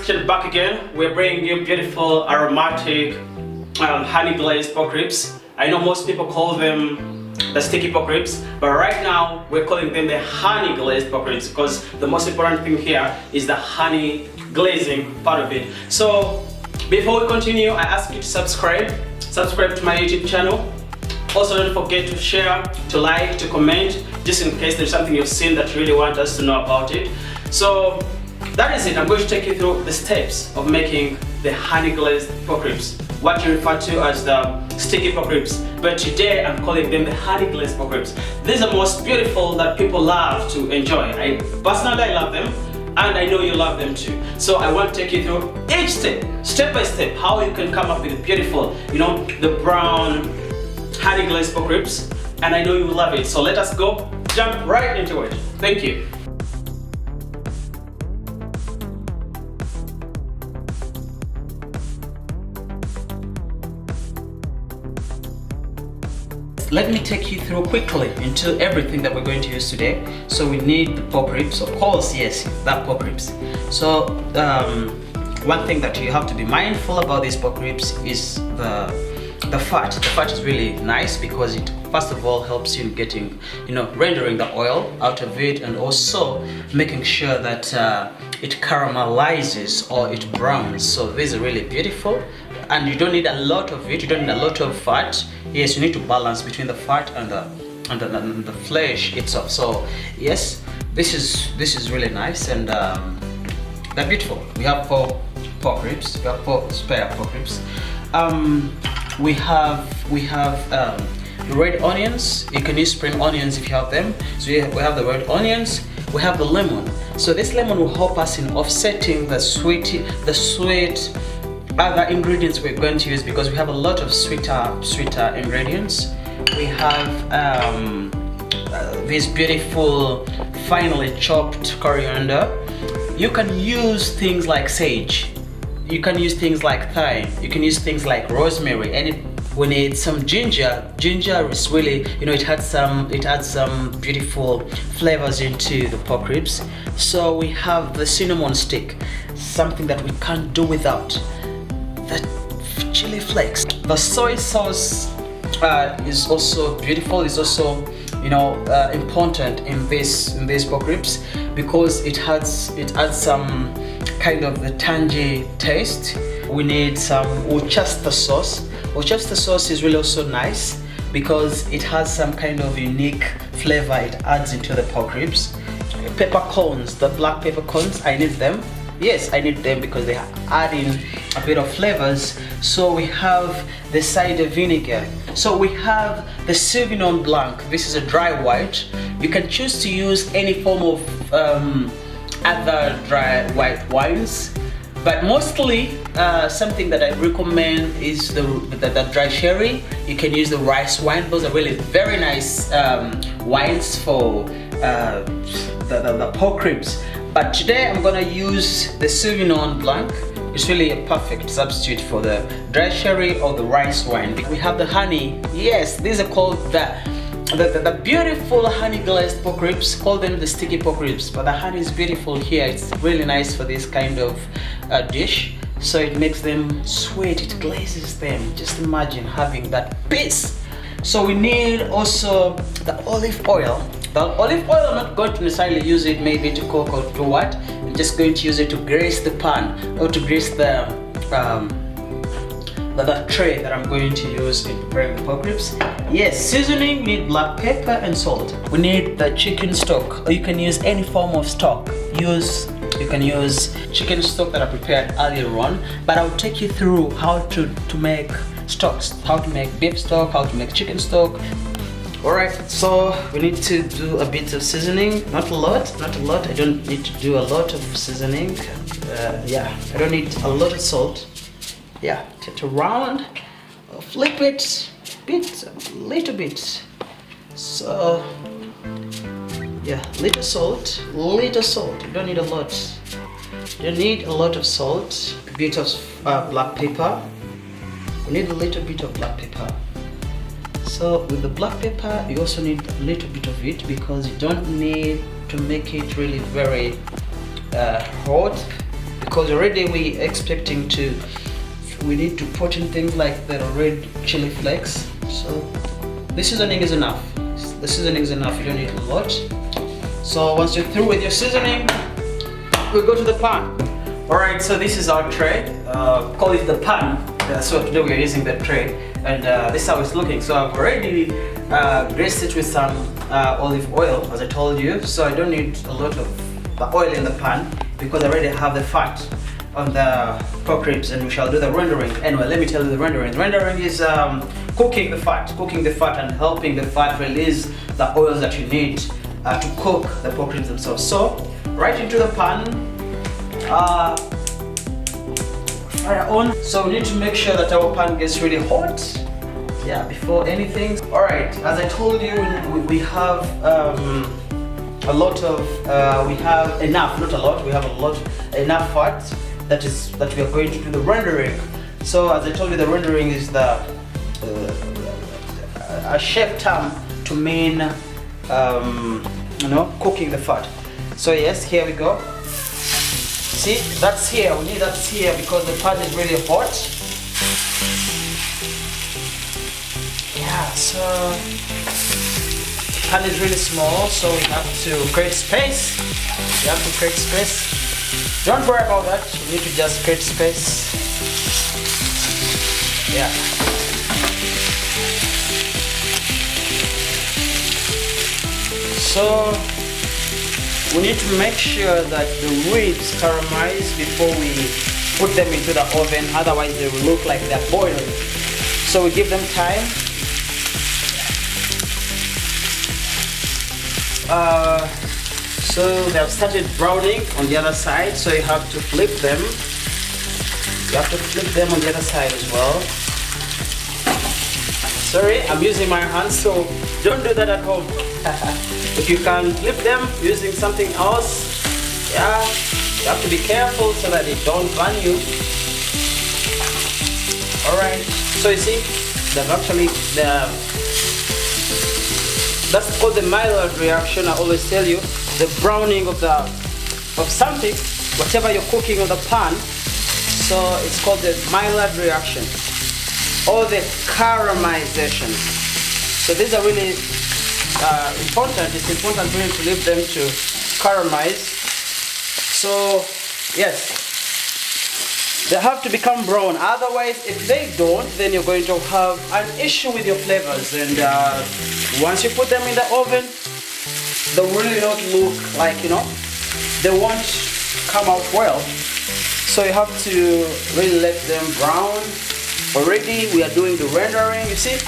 Kitchen back again. We're bringing you beautiful aromatic honey glazed pork ribs. I know most people call them the sticky pork ribs, but right now we're calling them the honey glazed pork ribs because the most important thing here is the honey glazing part of it. So before we continue, I ask you to subscribe to my YouTube channel. Also, don't forget to share, to like, to comment, just in case there's something you've seen that you really want us to know about it. So that is it. I'm going to take you through the steps of making the honey glazed pork ribs, what you refer to as the sticky pork ribs, but today I'm calling them the honey glazed pork ribs. These are the most beautiful that people love to enjoy. Personally, I love them, and I know you love them too. So I want to take you through each step by step, how you can come up with a beautiful, the brown honey glazed pork ribs, and I know you will love it. So let us go, jump right into it. Thank you. Let me take you through quickly into everything that we're going to use today. So we need the pork ribs, of course, yes, that pork ribs. So one thing that you have to be mindful about these pork ribs is the fat. The fat is really nice because it first of all helps you in getting, rendering the oil out of it, and also making sure that it caramelizes or it browns. So these are really beautiful, and you don't need a lot of it. You don't need a lot of fat. Yes, you need to balance between the fat and the flesh itself. So yes, this is really nice, and they're beautiful. We have 4 pork ribs. We have 4 spare pork ribs. We have the red onions. You can use spring onions if you have them. So we have the red onions. We have the lemon. So this lemon will help us in offsetting the sweet other ingredients we're going to use, because we have a lot of sweeter ingredients. We have this beautiful finely chopped coriander. You can use things like sage. You can use things like thyme. You can use things like rosemary, and we need some ginger. Ginger is really, it adds some beautiful flavors into the pork ribs. So we have the cinnamon stick, something that we can't do without. The chili flakes. The soy sauce is also beautiful. It's also, important in these pork ribs because it adds some kind of the tangy taste. We need some Worcester sauce. Worcester sauce is really also nice because it has some kind of unique flavor it adds into the pork ribs. Peppercorns, the black peppercorns, I need them. Yes, I need them because they add in a bit of flavors. So we have the cider vinegar. So we have the Sauvignon Blanc. This is a dry white. You can choose to use any form of other dry white wines, but mostly something that I recommend is the dry sherry. You can use the rice wine. Those are really very nice wines for the pork ribs. But today I'm gonna use the Sauvignon Blanc. It's really a perfect substitute for the dry sherry or the rice wine. We have the honey. Yes, these are called the beautiful honey glazed pork ribs. Call them the sticky pork ribs, but the honey is beautiful here. It's really nice for this kind of dish. So it makes them sweet, it glazes them. Just imagine having that piece. So we need also the olive oil. The olive oil, I'm not going to necessarily use it maybe to cook or to what. I'm just going to use it to grease the pan or to grease the tray that I'm going to use in preparing the pork ribs. Yes, seasoning, we need black pepper and salt. We need the chicken stock, or you can use any form of stock. You can use chicken stock that I prepared earlier on, but I'll take you through how to make stocks, how to make beef stock, how to make chicken stock. Alright, so we need to do a bit of seasoning, not a lot. I don't need to do a lot of seasoning. I don't need a lot of salt. Yeah, take it around, flip it a little bit. So yeah, little salt. You don't need a lot. You don't need a lot of salt. A bit of black pepper. We need a little bit of black pepper. So with the black pepper, you also need a little bit of it because you don't need to make it really very hot, because already we expecting to, we need to put in things like the red chili flakes. So the seasoning is enough. The seasoning is enough, you don't need a lot. So once you're through with your seasoning, we'll go to the pan. Alright, so this is our tray. Call it the pan. So today we're using the tray, and this is how it's looking. So I've already greased it with some olive oil, as I told you. So I don't need a lot of the oil in the pan because I already have the fat on the pork ribs, and we shall do the rendering. Anyway, let me tell you the rendering. The rendering is cooking the fat and helping the fat release the oils that you need to cook the pork ribs themselves. So right into the pan, fire on. So we need to make sure that our pan gets really hot, yeah, before anything. All right, as I told you, we have a lot of we have enough, not a lot, we have enough fat that we are going to do the rendering. So as I told you, the rendering is the a chef term to mean you know, cooking the fat. So yes, here we go. See, that's here, we need that here because the pan is really hot. Yeah, so the pan is really small, so we have to create space. We have to create space. Don't worry about that, you need to just create space. Yeah. So we need to make sure that the ribs caramelize before we put them into the oven, otherwise they will look like they're boiling. So we give them time. So they have started browning on the other side, so you have to flip them. You have to flip them on the other side as well. Sorry, I'm using my hands, so don't do that at home. If you can flip them using something else, yeah, you have to be careful so that it don't burn you. Alright, so you see, they've actually, that's called the Maillard reaction. I always tell you, the browning of something, whatever you're cooking on the pan. So it's called the Maillard reaction, or the caramelization. So these are really important. It's important really to leave them to caramelize. So yes, they have to become brown. Otherwise, if they don't, then you're going to have an issue with your flavors. And once you put them in the oven, they will really not look like, you know, they won't come out well. So you have to really let them brown. Already we are doing the rendering, you see.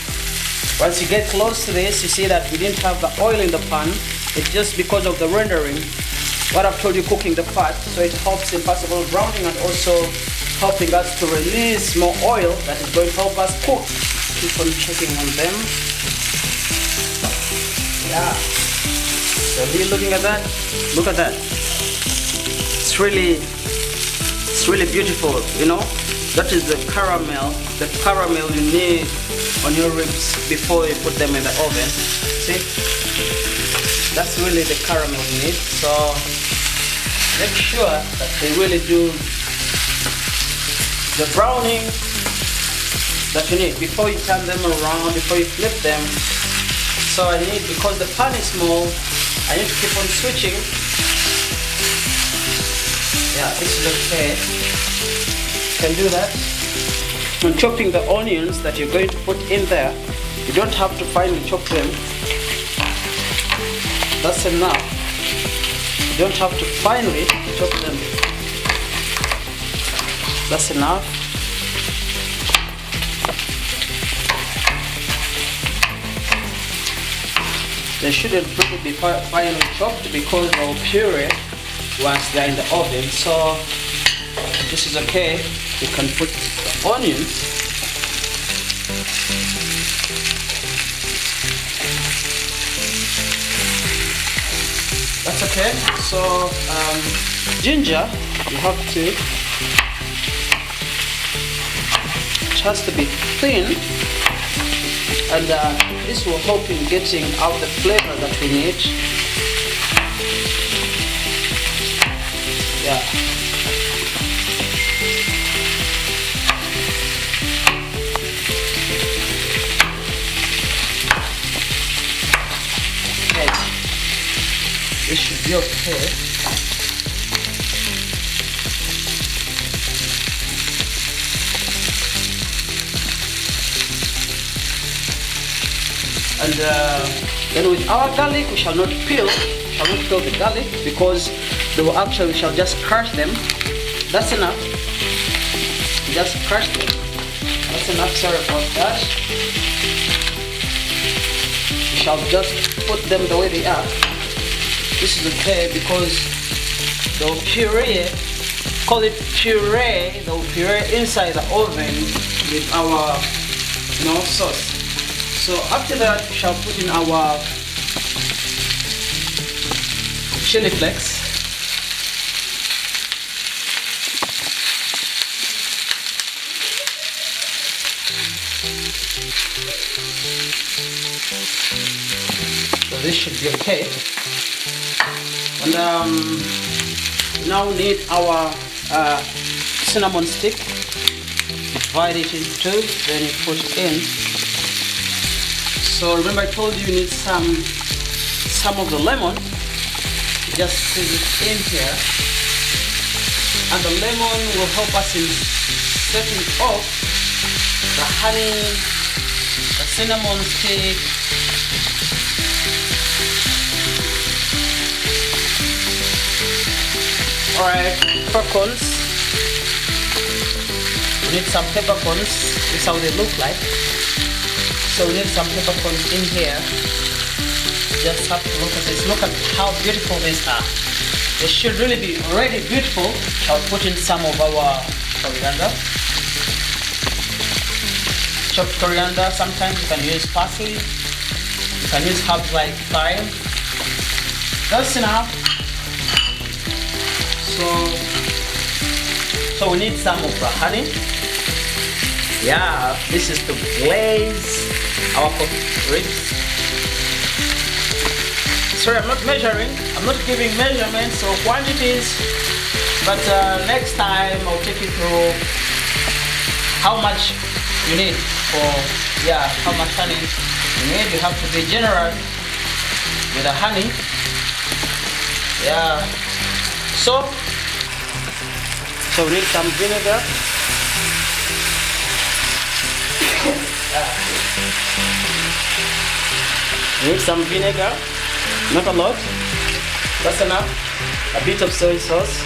Once you get close to this, you see that we didn't have the oil in the pan. It's just because of the rendering, what I've told you, cooking the fat. So it helps in possible browning and also helping us to release more oil that is going to help us cook. Keep on checking on them. Yeah. So are you looking at that? Look at that. It's really beautiful, you know. That is the caramel you need on your ribs before you put them in the oven. See? That's really the caramel you need. So make sure that they really do the browning that you need before you turn them around, before you flip them. So I need, because the pan is small, I need to keep on switching. Yeah, this is okay. You can do that. When chopping the onions that you're going to put in there, you don't have to finely chop them. That's enough. You don't have to finely chop them. That's enough. They shouldn't really be finely chopped because they'll puree once they're in the oven. So this is okay. You can put the onions. That's okay. So ginger, you have to, it has to be thin, and this will help in getting out the flavor that we need. Yeah. This should be okay. And then with our garlic, we shall not peel the garlic, because they will actually, we shall just crush them. That's enough. Just crush them. That's enough. Sorry about that. We shall just put them the way they are. This is okay because they'll puree. Call it puree. They'll puree inside the oven with our sauce. So after that, we shall put in our chili flakes. So this should be okay. And now we need our cinnamon stick. Divide it in two, then you put it in. So remember I told you need some of the lemon. Just squeeze it in here, and the lemon will help us in setting off the honey, the cinnamon stick, alright, peppercorns. We need some peppercorns. This is how they look like. So we need some peppercorns in here. Just have to look at this. Look at how beautiful these are. They should really be already beautiful. I'll put in some of our coriander. Chopped coriander. Sometimes you can use parsley. You can use herbs like thyme. That's enough. So we need some of the honey. Yeah, this is to glaze our ribs. Sorry, I'm not measuring. I'm not giving measurements or quantities, but next time I'll take you through how much you need for, how much honey you need. You have to be generous with the honey. Yeah. So we need some vinegar. We need some vinegar. Not a lot, that's enough. A bit of soy sauce.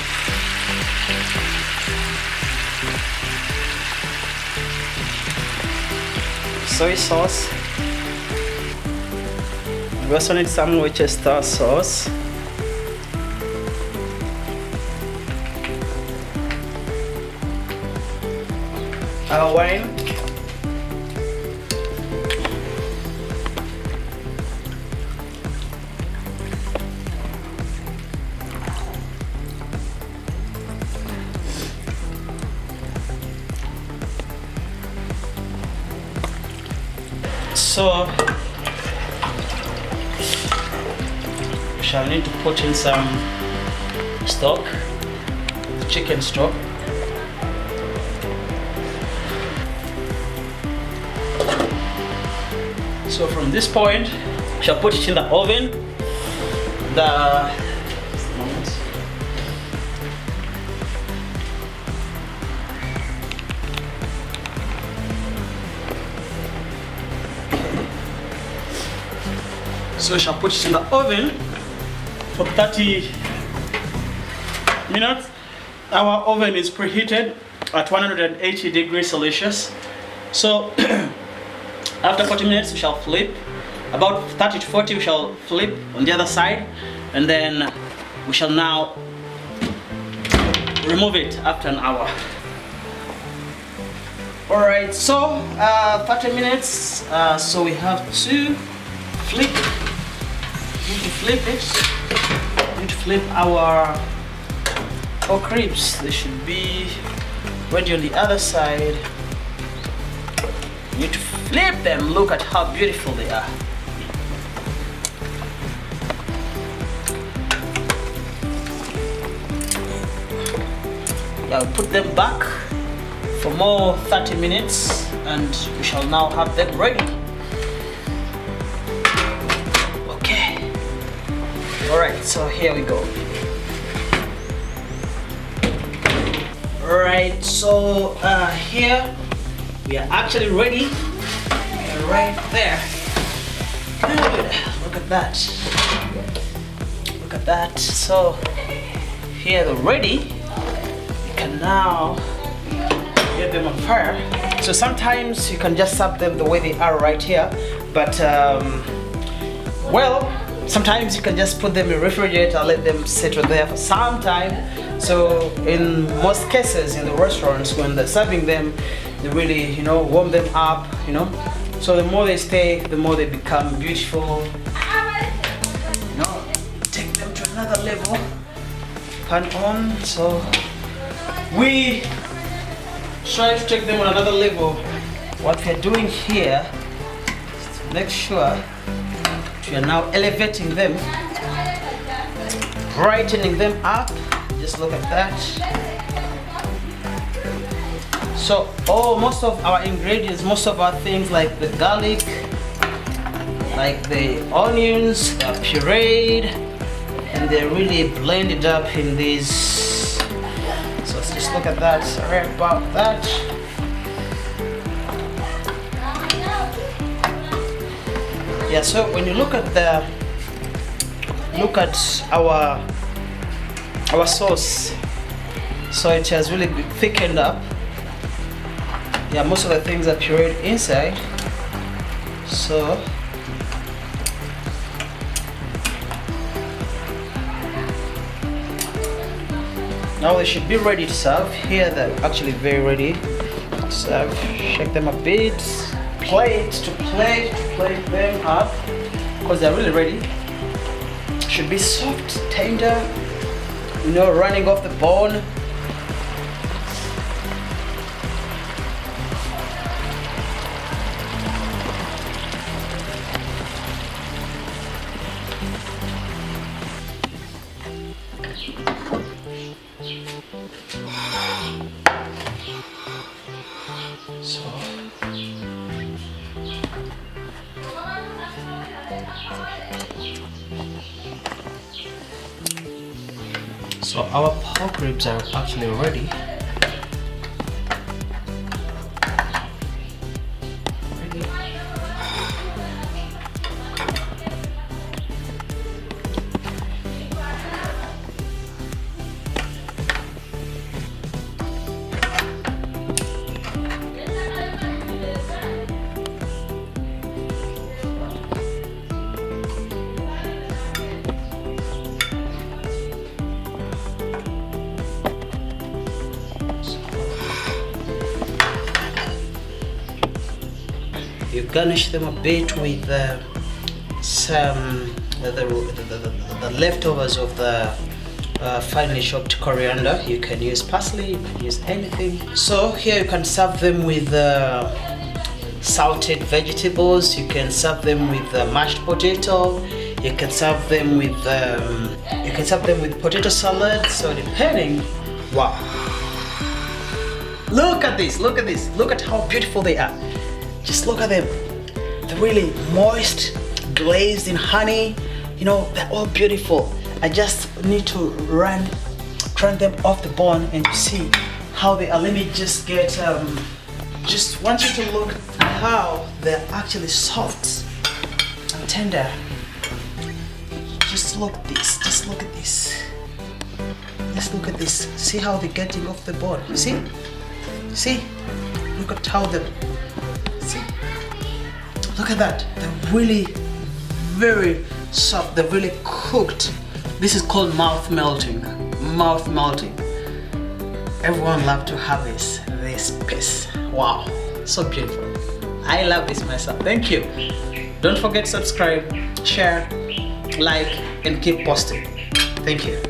Soy sauce. We also need some Worcester sauce. Our wine. So we shall need to put in some stock, chicken stock. So from this point, we shall put it in the oven. So we shall put it in the oven for 30 minutes. Our oven is preheated at 180 degrees Celsius. So after 40 minutes we shall flip. About 30 to 40 we shall flip on the other side, and then we shall now remove it after an hour. Alright, so 30 minutes, so we have to flip it. We need to flip it. We need to flip our pork ribs. They should be ready on the other side. You need to flip them. Look at how beautiful they are. I'll put them back for more 30 minutes and we shall now have them ready. Okay. Alright, so here here we go. Alright, so here we are actually ready. Right there. Good. Look at that. Look at that. So here they're ready. You can now get them on fire. So sometimes you can just serve them the way they are right here, but well, sometimes you can just put them in the refrigerator, let them sit there for some time. So in most cases in the restaurants, when they're serving them, they really, you know, warm them up, you know. So the more they stay, the more they become beautiful. You know, take them to another level. Pan on. So we try to take them on another level. What we're doing here is to make sure we are now elevating them, brightening them up. Just look at that. So most of our ingredients, most of our things like the garlic, like the onions, are pureed and they're really blended up in these. So let's just look at that. Sorry about that. Yeah, so when you look at our sauce, so it has really thickened up. Yeah, most of the things are pureed inside. So now they should be ready to serve. Here they're actually very ready to serve. Shake them a bit. Plate them up because they're really ready. Should be soft, tender, you know, running off the bone. So our pork ribs are actually ready. You garnish them a bit with some the leftovers of the finely chopped coriander. You can use parsley, you can use anything. So here you can serve them with salted vegetables. You can serve them with mashed potato. You can serve them with potato salad. So depending, wow! Look at this! Look at this! Look at how beautiful they are. Just look at them. They're really moist, glazed in honey. You know, they're all beautiful. I just need to turn them off the bone and you see how they are. Let me just get, just want you to look at how they're actually soft and tender. Just look at this, just look at this. Just look at this. See how they're getting off the bone. You see? See? Look at how they're, see? Look at that. They're really very soft. They're really cooked. This is called mouth melting. Mouth melting. Everyone loves to have this piece. Wow, so beautiful. I love this myself. Thank you. Don't forget to subscribe, share, like, and keep posting. Thank you.